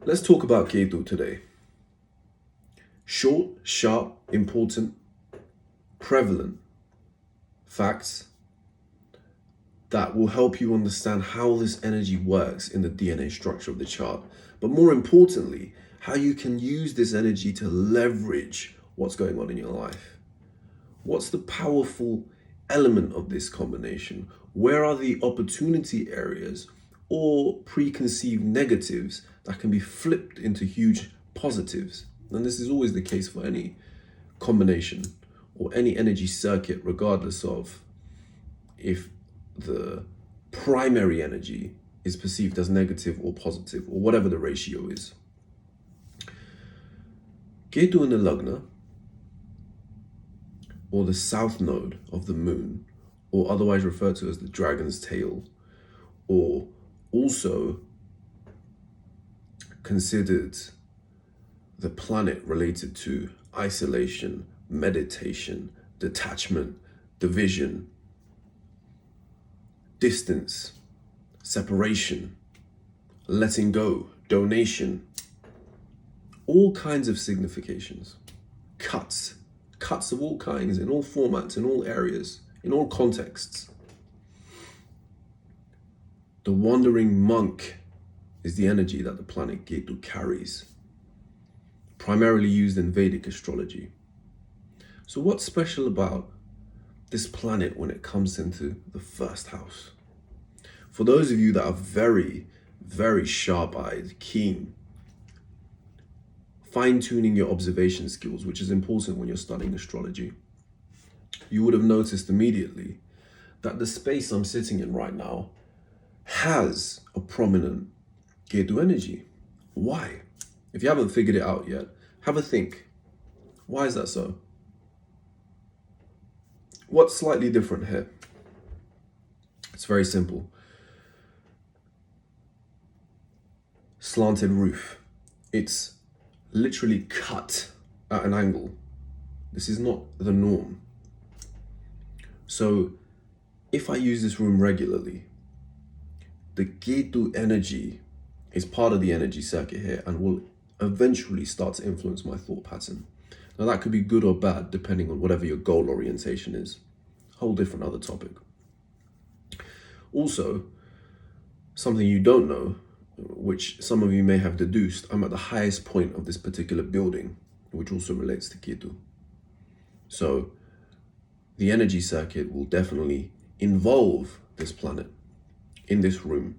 Let's talk about Ketu today. Short, sharp, important, prevalent facts that will help you understand how this energy works in the DNA structure of the chart. But more importantly, how you can use this energy to leverage what's going on in your life. What's the powerful element of this combination? Where are the opportunity areas or preconceived negatives that can be flipped into huge positives? And this is always the case for any combination or any energy circuit, regardless of if the primary energy is perceived as negative or positive, or whatever the ratio is. Ketu in the Lagna, or the south node of the moon, or otherwise referred to as the dragon's tail, or also considered the planet related to isolation, meditation, detachment, division, distance, separation, letting go, donation, all kinds of significations, cuts of all kinds, in all formats, in all areas, in all contexts. The wandering monk is the energy that the planet Ketu carries, primarily used in Vedic astrology. So what's special about this planet when it comes into the first house? For those of you that are very, very sharp-eyed, keen, fine-tuning your observation skills, which is important when you're studying astrology, you would have noticed immediately that the space I'm sitting in right now has a prominent Ketu energy. Why? If you haven't figured it out yet, have a think. Why is that so? What's slightly different here? It's very simple. Slanted roof. It's literally cut at an angle. This is not the norm. So if I use this room regularly, the Ketu energy is part of the energy circuit here and will eventually start to influence my thought pattern. Now that could be good or bad depending on whatever your goal orientation is. Whole different other topic. Also, something you don't know, which some of you may have deduced, I'm at the highest point of this particular building, which also relates to Ketu. So the energy circuit will definitely involve this planet in this room,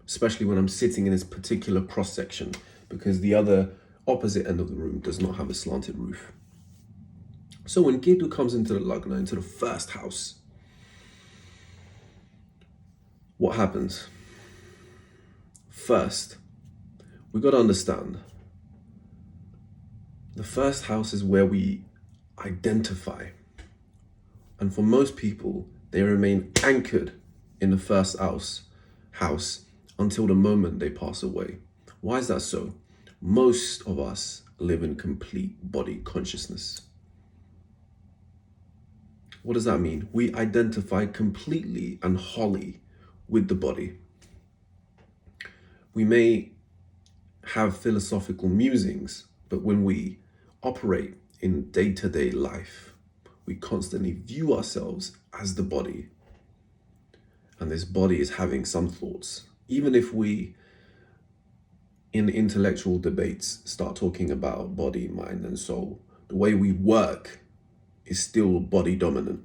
especially when I'm sitting in this particular cross section, because the other opposite end of the room does not have a slanted roof. So when Ketu comes into the Lagna, into the first house, what happens? First, we got to understand the first house is where we identify. And for most people, they remain anchored in the first house until the moment they pass away. Why is that so? Most of us live in complete body consciousness. What does that mean? We identify completely and wholly with the body. We may have philosophical musings, but when we operate in day-to-day life, we constantly view ourselves as the body. And this body is having some thoughts. Even if we, in intellectual debates, start talking about body, mind, and soul, the way we work is still body dominant.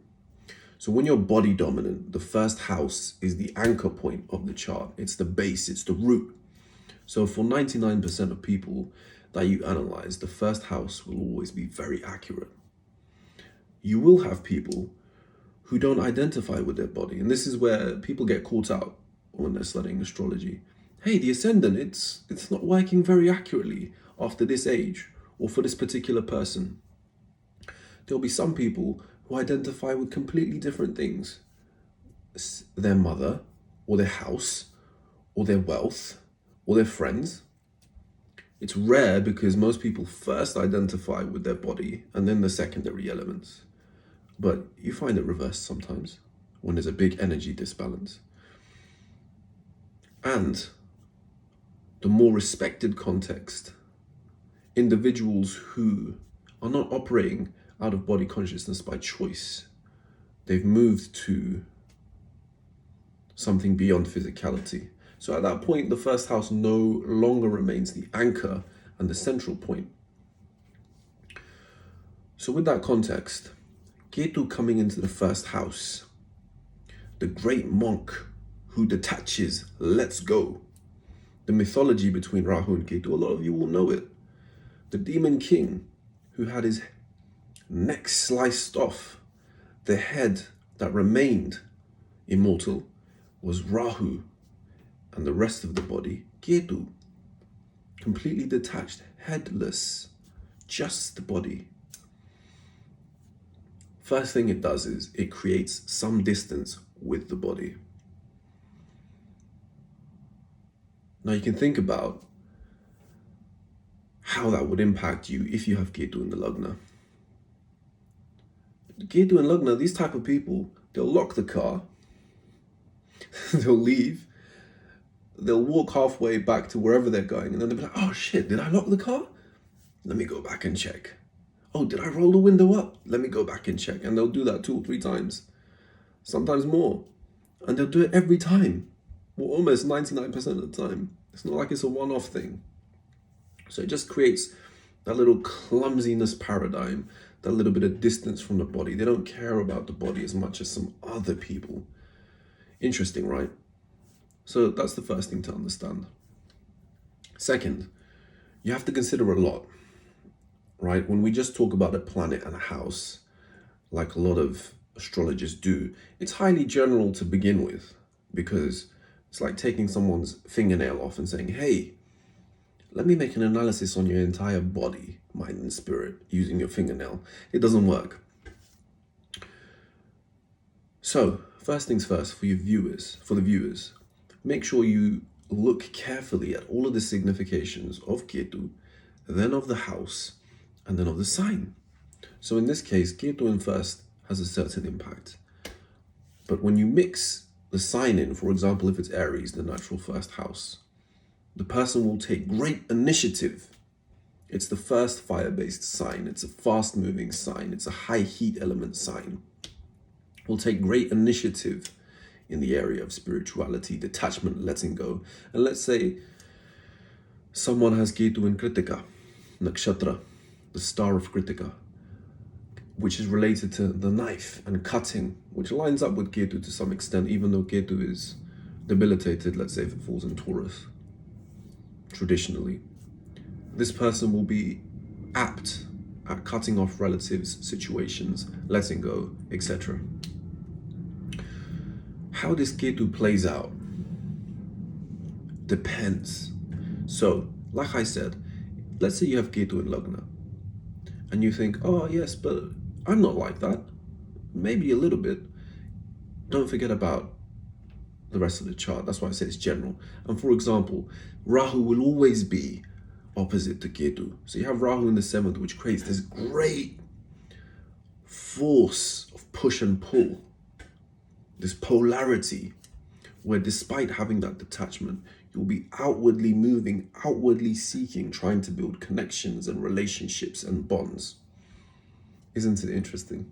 So when you're body dominant, the first house is the anchor point of the chart. It's the base, it's the root. So for 99% of people that you analyze, the first house will always be very accurate. You will have people who don't identify with their body. And this is where people get caught out when they're studying astrology. Hey, the ascendant, it's not working very accurately after this age or for this particular person. There'll be some people who identify with completely different things. Their mother, or their house, or their wealth, or their friends. It's rare because most people first identify with their body and then the secondary elements. But you find it reversed sometimes when there's a big energy disbalance. And the more respected context, individuals who are not operating out of body consciousness by choice, they've moved to something beyond physicality. So at that point, the first house no longer remains the anchor and the central point. So with that context, Ketu coming into the first house, the great monk who detaches, lets go. The mythology between Rahu and Ketu, a lot of you will know it. The demon king who had his neck sliced off, the head that remained immortal was Rahu, and the rest of the body, Ketu. Completely detached, headless, just the body. First thing it does is it creates some distance with the body. Now you can think about how that would impact you if you have Ketu in the Lagna. Ketu in Lagna, these type of people, they'll lock the car, they'll leave, they'll walk halfway back to wherever they're going, and then they'll be like, oh shit, did I lock the car? Let me go back and check. Oh, did I roll the window up? Let me go back and check. And they'll do that 2 or 3 times, sometimes more. And they'll do it every time, well, almost 99% of the time. It's not like it's a one-off thing. So it just creates that little clumsiness paradigm, that little bit of distance from the body. They don't care about the body as much as some other people. Interesting, right? So that's the first thing to understand. Second, you have to consider a lot, right? When we just talk about a planet and a house, like a lot of astrologers do, it's highly general to begin with, because it's like taking someone's fingernail off and saying, hey, let me make an analysis on your entire body, mind and spirit, using your fingernail. It doesn't work. So, first things first, for the viewers, make sure you look carefully at all of the significations of Ketu, then of the house, and then of the sign. So in this case, Ketu in first has a certain impact. But when you mix the sign in, for example, if it's Aries, the natural first house, the person will take great initiative. It's the first fire-based sign. It's a fast-moving sign. It's a high heat element sign. Will take great initiative in the area of spirituality, detachment, letting go. And let's say someone has Ketu in Kritika, Nakshatra, the star of Kritika, which is related to the knife and cutting, which lines up with Ketu to some extent, even though Ketu is debilitated, let's say if it falls in Taurus. Traditionally, this person will be apt at cutting off relatives, situations, letting go, etc. How this Ketu plays out depends. So, like I said, let's say you have Ketu in Lagna, and you think, oh yes, but I'm not like that. Maybe a little bit. Don't forget about the rest of the chart. That's why I say it's general. And for example, Rahu will always be opposite to Ketu. So you have Rahu in the 7th, which creates this great force of push and pull, this polarity, where despite having that detachment, you'll be outwardly moving, outwardly seeking, trying to build connections and relationships and bonds. Isn't it interesting?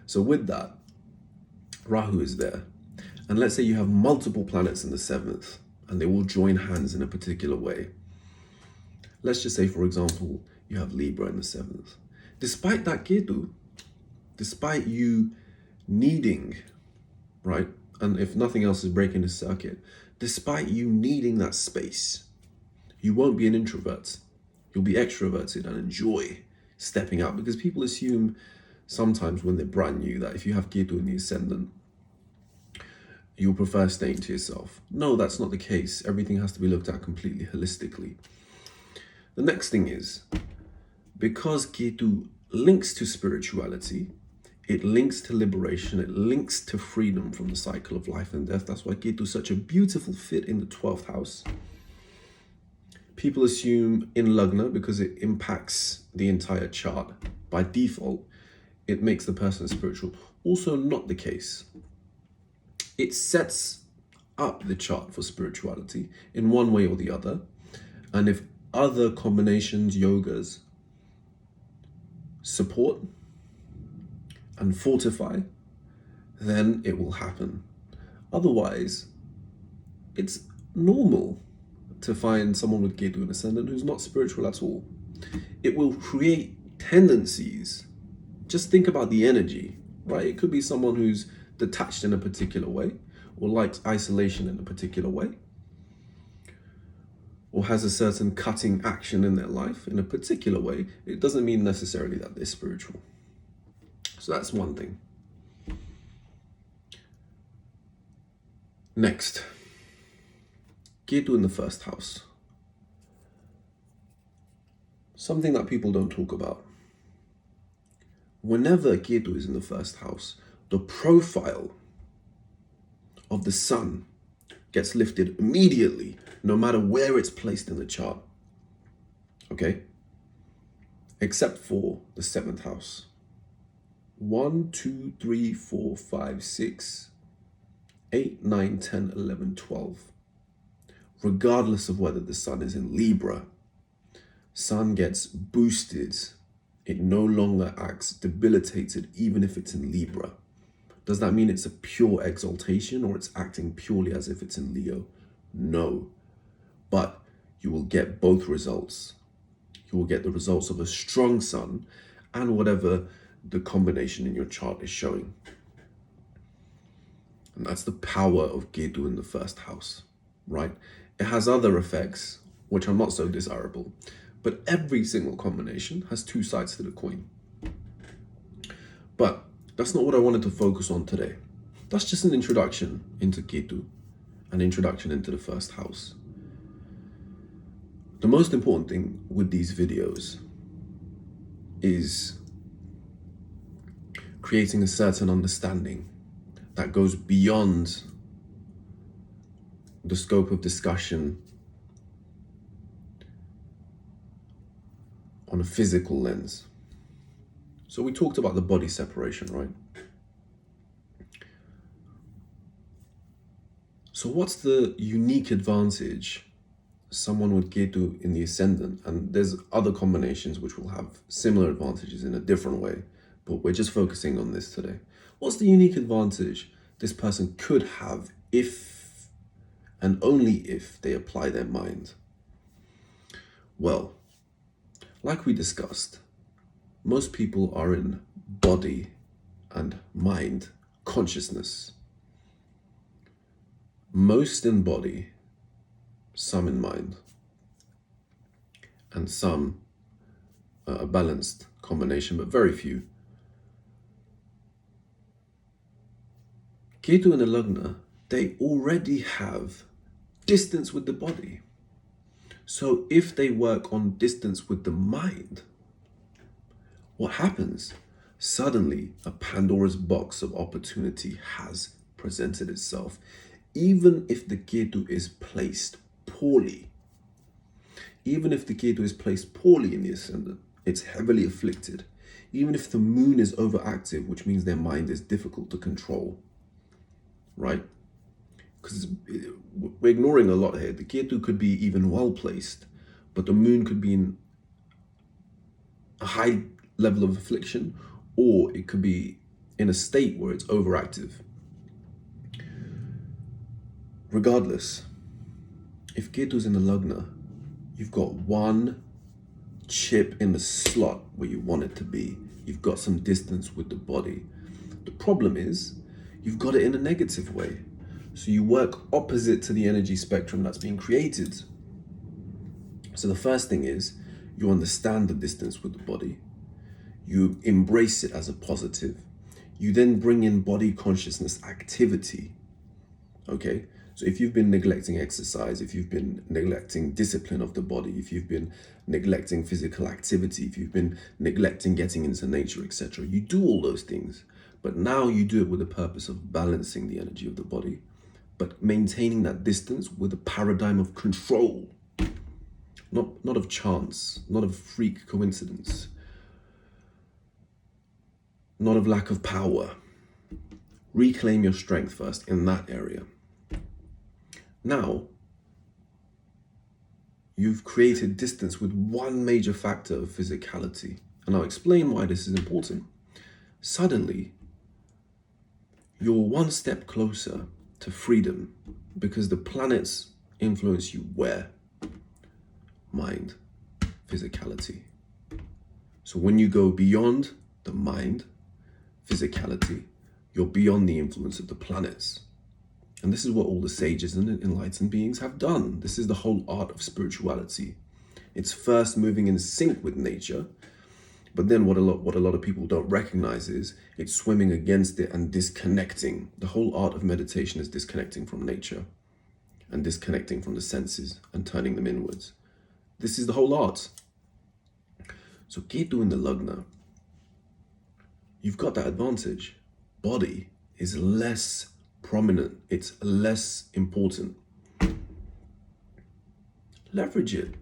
So with that, Rahu is there. And let's say you have multiple planets in the 7th, and they will join hands in a particular way. Let's just say, for example, you have Libra in the 7th. Despite that Ketu, despite you needing, right, and if nothing else is breaking the circuit, despite you needing that space, you won't be an introvert. You'll be extroverted and enjoy stepping out, because people assume sometimes when they're brand new that if you have Ketu in the ascendant, you'll prefer staying to yourself. No, that's not the case. Everything has to be looked at completely holistically. The next thing is, because Ketu links to spirituality, it links to liberation, it links to freedom from the cycle of life and death. That's why Ketu is such a beautiful fit in the 12th house. People assume in Lagna, because it impacts the entire chart, by default, it makes the person spiritual. Also not the case. It sets up the chart for spirituality in one way or the other. And if other combinations, yogas, support and fortify, then it will happen. Otherwise, it's normal to find someone with Ketu and Ascendant who's not spiritual at all. It will create tendencies. Just think about the energy, right? It could be someone who's detached in a particular way, or likes isolation in a particular way, or has a certain cutting action in their life in a particular way. It doesn't mean necessarily that they're spiritual. So that's one thing. Next, Ketu in the first house. Something that people don't talk about. Whenever Ketu is in the first house, the profile of the sun gets lifted immediately, no matter where it's placed in the chart. Okay? Except for the 7th house. 1, 2, 3, 4, 5, 6, 8, 9, 10, 11, 12. Regardless of whether the sun is in Libra, sun gets boosted. It no longer acts debilitated, even if it's in Libra. Does that mean it's a pure exaltation or it's acting purely as if it's in Leo? No. But you will get both results. You will get the results of a strong sun and whatever the combination in your chart is showing. And that's the power of Ketu in the first house, right? It has other effects, which are not so desirable, but every single combination has two sides to the coin. But that's not what I wanted to focus on today. That's just an introduction into Ketu, an introduction into the first house. The most important thing with these videos is creating a certain understanding that goes beyond the scope of discussion on a physical lens. So we talked about the body separation, right? So what's the unique advantage someone with Ketu in the ascendant, and there's other combinations which will have similar advantages in a different way, but we're just focusing on this today. What's the unique advantage this person could have if and only if they apply their mind? Well, like we discussed, most people are in body and mind consciousness. Most in body, some in mind, and some a balanced combination, but very few. Ketu and Lagna, they already have distance with the body. So if they work on distance with the mind, what happens? Suddenly, a Pandora's box of opportunity has presented itself. Even if the Ketu is placed poorly, even if the Ketu is placed poorly in the ascendant, it's heavily afflicted. Even if the moon is overactive, which means their mind is difficult to control, right? Because we're ignoring a lot here. The Ketu could be even well placed, but the moon could be in a high level of affliction, or it could be in a state where it's overactive. Regardless, if Ketu's in the Lagna, you've got one chip in the slot where you want it to be. You've got some distance with the body. The problem is, you've got it in a negative way. So you work opposite to the energy spectrum that's being created. So the first thing is, you understand the distance with the body. You embrace it as a positive. You then bring in body consciousness activity. Okay? So if you've been neglecting exercise, if you've been neglecting discipline of the body, if you've been neglecting physical activity, if you've been neglecting getting into nature, etc., you do all those things. But now you do it with the purpose of balancing the energy of the body, but maintaining that distance with a paradigm of control, not of chance, not of freak coincidence, not of lack of power. Reclaim your strength first in that area. Now, you've created distance with one major factor of physicality. And I'll explain why this is important. Suddenly, you're one step closer to freedom because the planets influence you where? Mind, physicality. So when you go beyond the mind, physicality, you're beyond the influence of the planets. And this is what all the sages and enlightened beings have done. This is the whole art of spirituality. It's first moving in sync with nature, but then what a lot of people don't recognize is it's swimming against it and disconnecting. The whole art of meditation is disconnecting from nature and disconnecting from the senses and turning them inwards. This is the whole art. So Ketu in the Lagna, you've got that advantage. Body is less prominent. It's less important. Leverage it.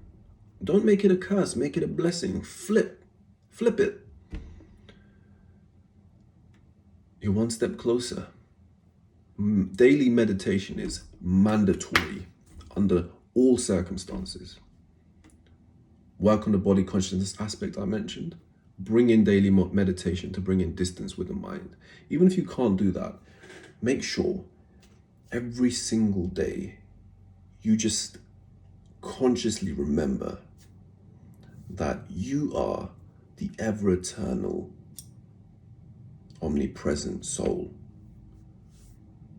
Don't make it a curse. Make it a blessing. Flip it. You're one step closer. Daily meditation is mandatory under all circumstances. Work on the body consciousness aspect I mentioned. Bring in daily meditation to bring in distance with the mind. Even if you can't do that, make sure every single day you just consciously remember that you are the ever-eternal, omnipresent soul.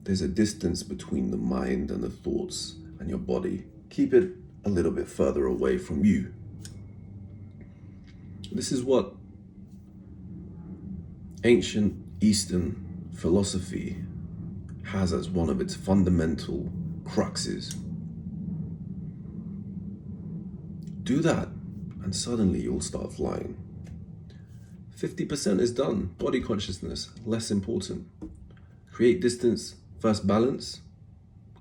There's a distance between the mind and the thoughts and your body. Keep it a little bit further away from you. This is what ancient Eastern philosophy has as one of its fundamental cruxes. Do that, and suddenly you'll start flying. 50% is done. Body consciousness, less important. Create distance, first balance.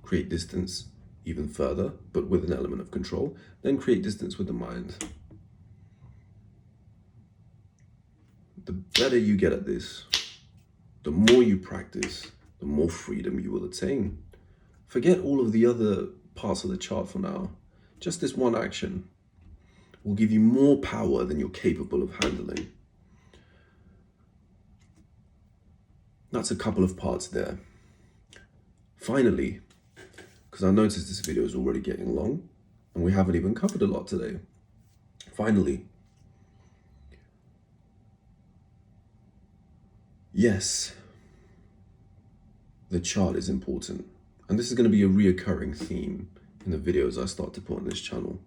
Create distance even further, but with an element of control. Then create distance with the mind. The better you get at this, the more you practice, the more freedom you will attain. Forget all of the other parts of the chart for now. Just this one action will give you more power than you're capable of handling. That's a couple of parts there. Finally, because I noticed this video is already getting long and we haven't even covered a lot today. Finally, yes, the chart is important. And this is going to be a reoccurring theme in the videos I start to put on this channel,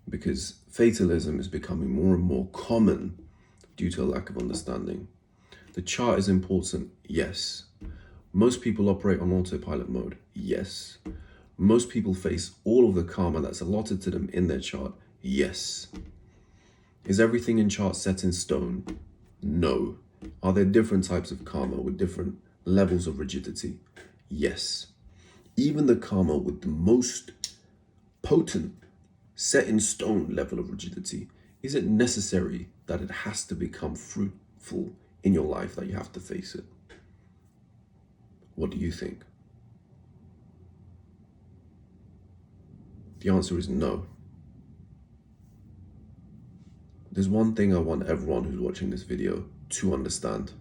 because fatalism is becoming more and more common due to a lack of understanding. The chart is important, yes. Most people operate on autopilot mode, yes. Most people face all of the karma that's allotted to them in their chart, yes. Is everything in chart set in stone? No. Are there different types of karma with different levels of rigidity? Yes. Even the karma with the most potent set in stone level of rigidity, is it necessary that it has to become fruitful in your life that you have to face it? What do you think? The answer is no. There's one thing I want everyone who's watching this video to understand.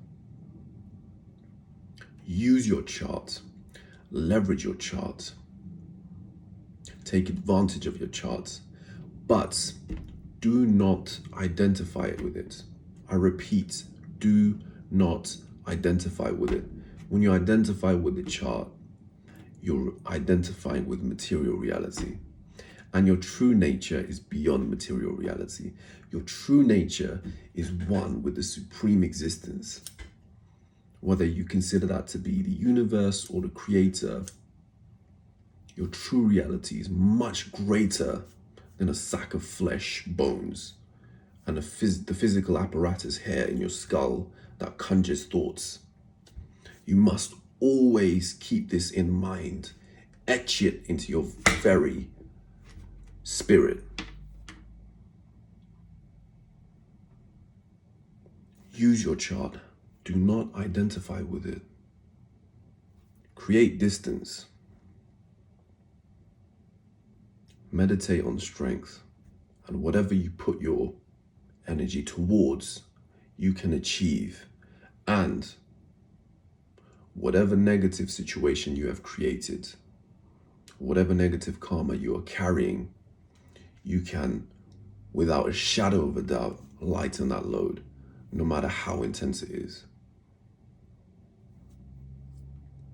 Use your chart. Leverage your chart. Take advantage of your chart. But do not identify with it. I repeat, do not identify with it. When you identify with the chart, you're identifying with material reality. And your true nature is beyond material reality. Your true nature is one with the supreme existence. Whether you consider that to be the universe or the creator, your true reality is much greater than a sack of flesh, bones, and the physical apparatus hair in your skull that conjures thoughts. You must always keep this in mind. Etch it into your very spirit. Use your chart. Do not identify with it. Create distance. meditate on strength, and whatever you put your energy towards, you can achieve. And whatever negative situation you have created, whatever negative karma you are carrying, you can, without a shadow of a doubt, lighten that load, no matter how intense it is.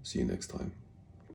See you next time.